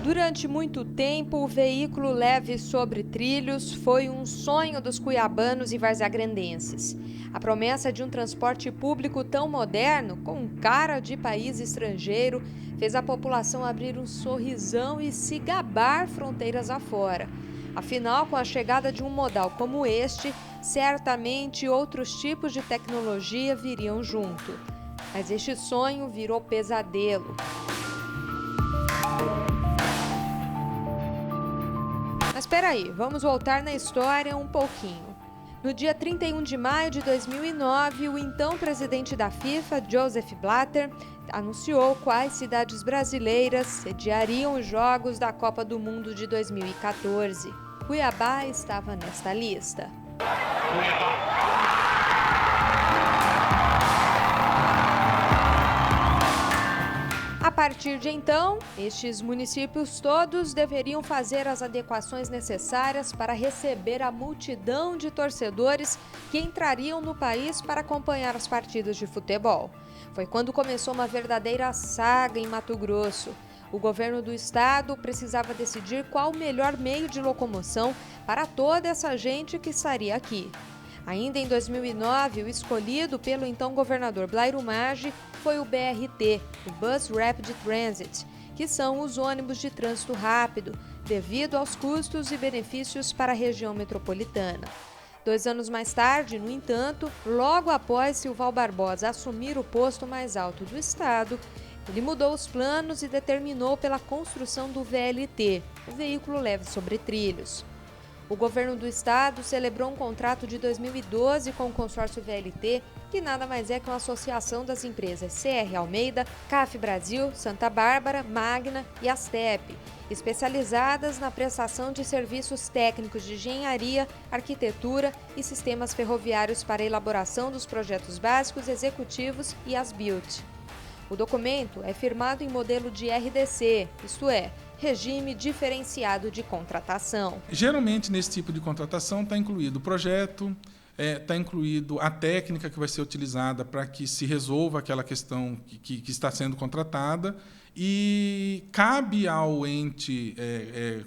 Durante muito tempo, o veículo leve sobre trilhos foi um sonho dos cuiabanos e varzagrandenses. A promessa de um transporte público tão moderno, com cara de país estrangeiro, fez a população abrir um sorrisão e se gabar fronteiras afora. Afinal, com a chegada de um modal como este, certamente outros tipos de tecnologia viriam junto. Mas este sonho virou pesadelo. Mas espera aí, vamos voltar na história um pouquinho. No dia 31 de maio de 2009, o então presidente da FIFA, Joseph Blatter, anunciou quais cidades brasileiras sediariam os Jogos da Copa do Mundo de 2014. Cuiabá estava nesta lista. A partir de então, estes municípios todos deveriam fazer as adequações necessárias para receber a multidão de torcedores que entrariam no país para acompanhar as partidas de futebol. Foi quando começou uma verdadeira saga em Mato Grosso. O governo do estado precisava decidir qual o melhor meio de locomoção para toda essa gente que estaria aqui. Ainda em 2009, o escolhido pelo então governador Blairo Maggi foi o BRT, o Bus Rapid Transit, que são os ônibus de trânsito rápido, devido aos custos e benefícios para a região metropolitana. 2 anos mais tarde, no entanto, logo após Silval Barbosa assumir o posto mais alto do estado, ele mudou os planos e determinou pela construção do VLT, o veículo leve sobre trilhos. O governo do estado celebrou um contrato de 2012 com o consórcio VLT, que nada mais é que uma associação das empresas CR Almeida, CAF Brasil, Santa Bárbara, Magna e Astep, especializadas na prestação de serviços técnicos de engenharia, arquitetura e sistemas ferroviários para a elaboração dos projetos básicos, executivos e as-built. O documento é firmado em modelo de RDC, isto é, Regime Diferenciado de Contratação. Geralmente, nesse tipo de contratação, está incluído o projeto, está incluído a técnica que vai ser utilizada para que se resolva aquela questão que está sendo contratada e cabe ao ente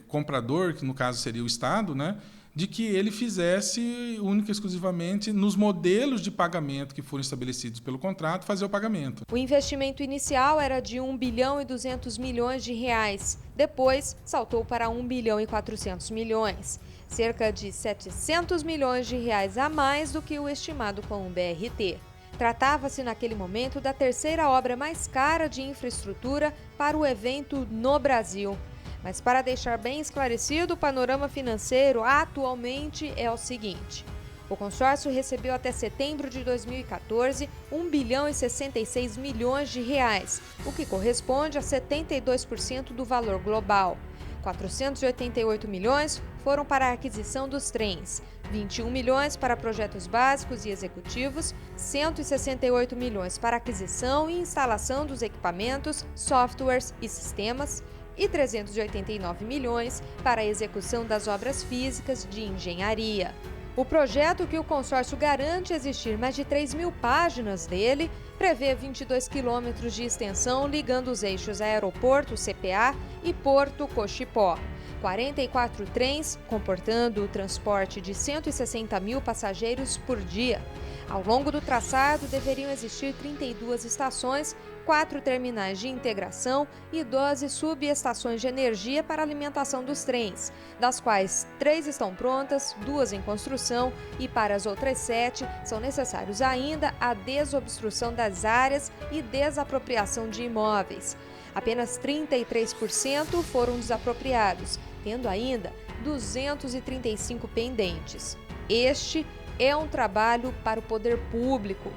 comprador, que no caso seria o Estado, né, de que ele fizesse única e exclusivamente nos modelos de pagamento que foram estabelecidos pelo contrato, fazer o pagamento. O investimento inicial era de 1 bilhão e 200 milhões de reais. Depois, saltou para 1 bilhão e 400 milhões. Cerca de 700 milhões de reais a mais do que o estimado com o BRT. Tratava-se naquele momento da terceira obra mais cara de infraestrutura para o evento no Brasil. Mas para deixar bem esclarecido, o panorama financeiro atualmente é o seguinte. O consórcio recebeu até setembro de 2014 1 bilhão e 66 milhões de reais, o que corresponde a 72% do valor global. 488 milhões foram para a aquisição dos trens, 21 milhões para projetos básicos e executivos, 168 milhões para aquisição e instalação dos equipamentos, softwares e sistemas, e 389 milhões para a execução das obras físicas de engenharia. O projeto, que o consórcio garante existir mais de 3.000 páginas dele, prevê 22 quilômetros de extensão ligando os eixos Aeroporto CPA e Porto Cochipó. 44 trens, comportando o transporte de 160 mil passageiros por dia. Ao longo do traçado, deveriam existir 32 estações, 4 terminais de integração e 12 subestações de energia para alimentação dos trens, das quais 3 estão prontas, 2 em construção e para as outras 7 são necessários ainda a desobstrução das áreas e desapropriação de imóveis. Apenas 33% foram desapropriados, tendo ainda 235 pendentes. Este é um trabalho para o poder público.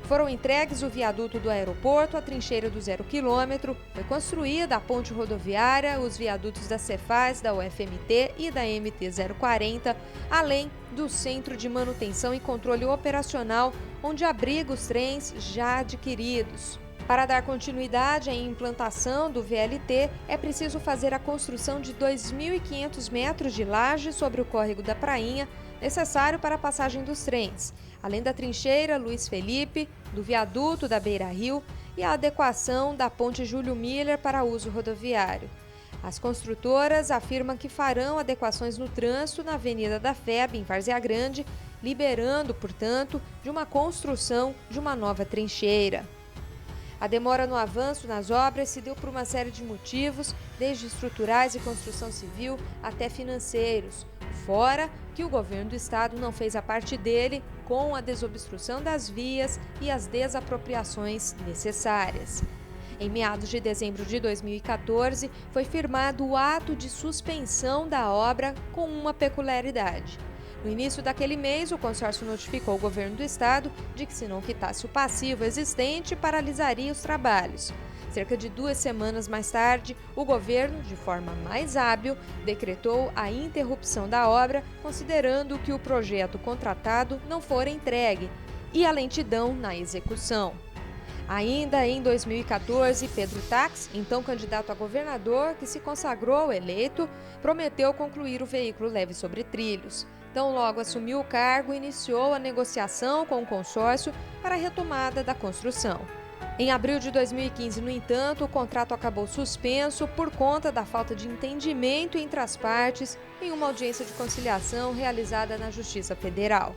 Foram entregues o viaduto do aeroporto, a trincheira do 0 quilômetro, foi construída a ponte rodoviária, os viadutos da Cefaz, da UFMT e da MT-040, além do Centro de Manutenção e Controle Operacional, onde abriga os trens já adquiridos. Para dar continuidade à implantação do VLT, é preciso fazer a construção de 2.500 metros de laje sobre o córrego da Prainha, necessário para a passagem dos trens, além da trincheira Luiz Felipe, do viaduto da Beira Rio e a adequação da ponte Júlio Miller para uso rodoviário. As construtoras afirmam que farão adequações no trânsito na Avenida da FEB, em Várzea Grande, liberando, portanto, de uma construção de uma nova trincheira. A demora no avanço nas obras se deu por uma série de motivos, desde estruturais e construção civil até financeiros, fora que o governo do estado não fez a parte dele com a desobstrução das vias e as desapropriações necessárias. Em meados de dezembro de 2014, foi firmado o ato de suspensão da obra com uma peculiaridade. No início daquele mês, o consórcio notificou o governo do estado de que, se não quitasse o passivo existente, paralisaria os trabalhos. Cerca de 2 semanas mais tarde, o governo, de forma mais hábil, decretou a interrupção da obra, considerando que o projeto contratado não fora entregue e a lentidão na execução. Ainda em 2014, Pedro Tax, então candidato a governador, que se consagrou eleito, prometeu concluir o veículo leve sobre trilhos. Tão logo assumiu o cargo, iniciou a negociação com o consórcio para a retomada da construção. Em abril de 2015, no entanto, o contrato acabou suspenso por conta da falta de entendimento entre as partes em uma audiência de conciliação realizada na Justiça Federal.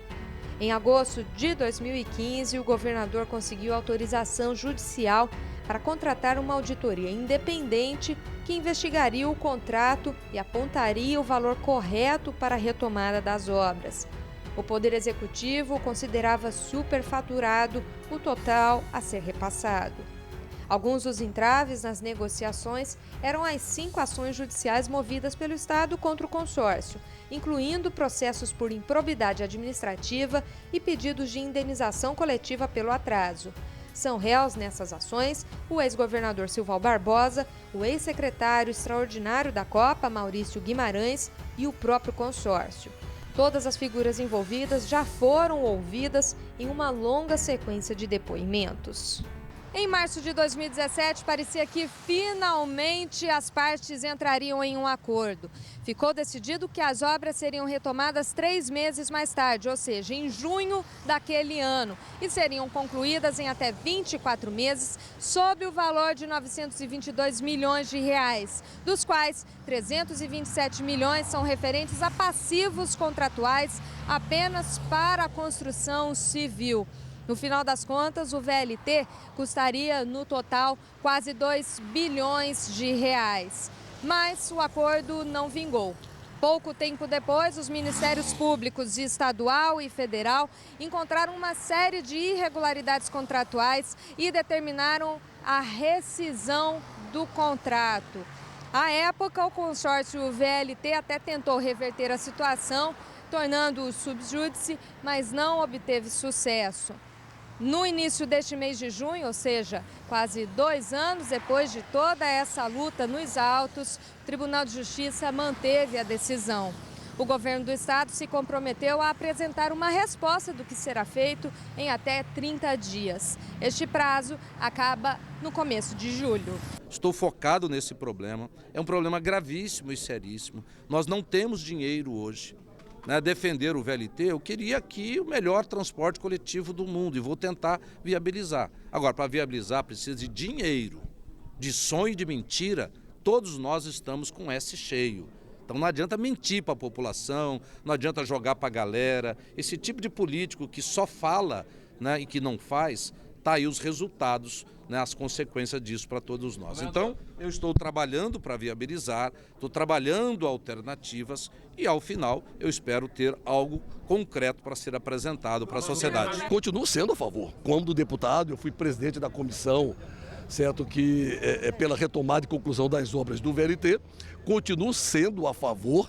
Em agosto de 2015, o governador conseguiu autorização judicial para contratar uma auditoria independente que investigaria o contrato e apontaria o valor correto para a retomada das obras. O Poder Executivo considerava superfaturado o total a ser repassado. Alguns dos entraves nas negociações eram as 5 ações judiciais movidas pelo Estado contra o consórcio, incluindo processos por improbidade administrativa e pedidos de indenização coletiva pelo atraso. São réus nessas ações o ex-governador Silval Barbosa, o ex-secretário extraordinário da Copa, Maurício Guimarães, e o próprio consórcio. Todas as figuras envolvidas já foram ouvidas em uma longa sequência de depoimentos. Em março de 2017, parecia que finalmente as partes entrariam em um acordo. Ficou decidido que as obras seriam retomadas 3 meses mais tarde, ou seja, em junho daquele ano, e seriam concluídas em até 24 meses, sob o valor de 922 milhões de reais, dos quais 327 milhões são referentes a passivos contratuais apenas para a construção civil. No final das contas, o VLT custaria, no total, quase 2 bilhões de reais. Mas o acordo não vingou. Pouco tempo depois, os Ministérios Públicos Estadual e Federal encontraram uma série de irregularidades contratuais e determinaram a rescisão do contrato. À época, o consórcio VLT até tentou reverter a situação, tornando-o subjúdice, mas não obteve sucesso. No início deste mês de junho, ou seja, quase 2 anos depois de toda essa luta nos autos, o Tribunal de Justiça manteve a decisão. O governo do estado se comprometeu a apresentar uma resposta do que será feito em até 30 dias. Este prazo acaba no começo de julho. Estou focado nesse problema. É um problema gravíssimo e seríssimo. Nós não temos dinheiro hoje. Defender o VLT, eu queria aqui o melhor transporte coletivo do mundo e vou tentar viabilizar. Agora, para viabilizar precisa de dinheiro, de sonho e de mentira, todos nós estamos com S cheio. Então não adianta mentir para a população, não adianta jogar para a galera. Esse tipo de político que só fala, e que não faz, está aí os resultados, as consequências disso para todos nós. Então, eu estou trabalhando para viabilizar, estou trabalhando alternativas e, ao final, eu espero ter algo concreto para ser apresentado para a sociedade. Continuo sendo a favor. Como deputado, eu fui presidente da comissão, certo, que pela retomada e conclusão das obras do VLT, continuo sendo a favor.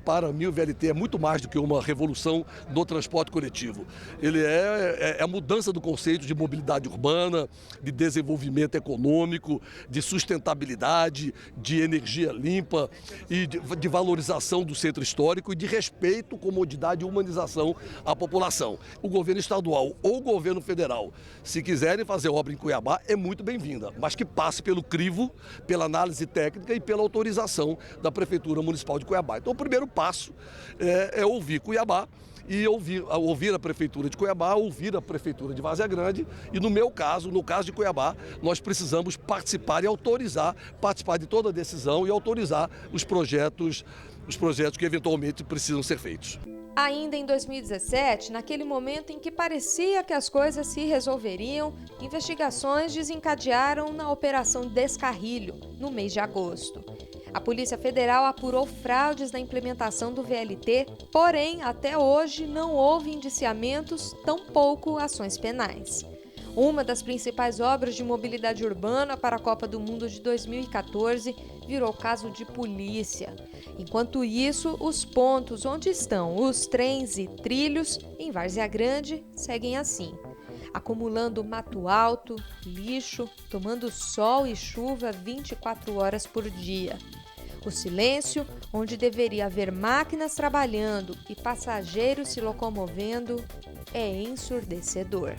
Para mim, o VLT é muito mais do que uma revolução do transporte coletivo. Ele é a mudança do conceito de mobilidade urbana, de desenvolvimento econômico, de sustentabilidade, de energia limpa e de valorização do centro histórico e de respeito, comodidade e humanização à população. O governo estadual ou o governo federal, se quiserem fazer obra em Cuiabá, é muito bem-vinda, mas que passe pelo crivo, pela análise técnica e pela autorização da Prefeitura Municipal de Cuiabá. Então, o primeiro passo é ouvir Cuiabá e ouvir a Prefeitura de Cuiabá, ouvir a Prefeitura de Várzea Grande e, no meu caso, no caso de Cuiabá, nós precisamos participar e autorizar, participar de toda a decisão e autorizar os projetos que eventualmente precisam ser feitos. Ainda em 2017, naquele momento em que parecia que as coisas se resolveriam, investigações desencadearam na Operação Descarrilho, no mês de agosto. A Polícia Federal apurou fraudes na implementação do VLT, porém, até hoje, não houve indiciamentos, tampouco ações penais. Uma das principais obras de mobilidade urbana para a Copa do Mundo de 2014 virou caso de polícia. Enquanto isso, os pontos onde estão os trens e trilhos em Várzea Grande seguem assim, acumulando mato alto, lixo, tomando sol e chuva 24 horas por dia. O silêncio, onde deveria haver máquinas trabalhando e passageiros se locomovendo, é ensurdecedor.